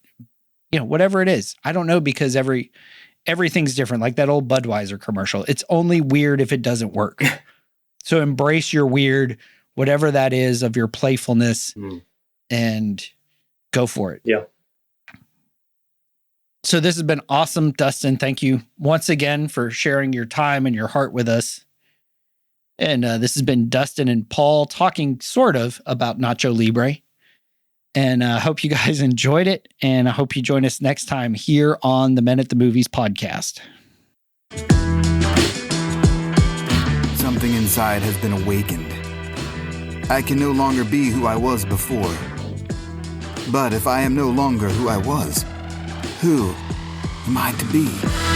whatever it is? I don't know, because everything's different. Like that old Budweiser commercial. It's only weird if it doesn't work. So embrace your weird, whatever that is, of your playfulness and go for it. Yeah. So this has been awesome, Dustin. Thank you once again for sharing your time and your heart with us. And this has been Dustin and Paul talking sort of about Nacho Libre. And I hope you guys enjoyed it. And I hope you join us next time here on the Men at the Movies podcast. Something inside has been awakened. I can no longer be who I was before. But if I am no longer who I was, who am I to be?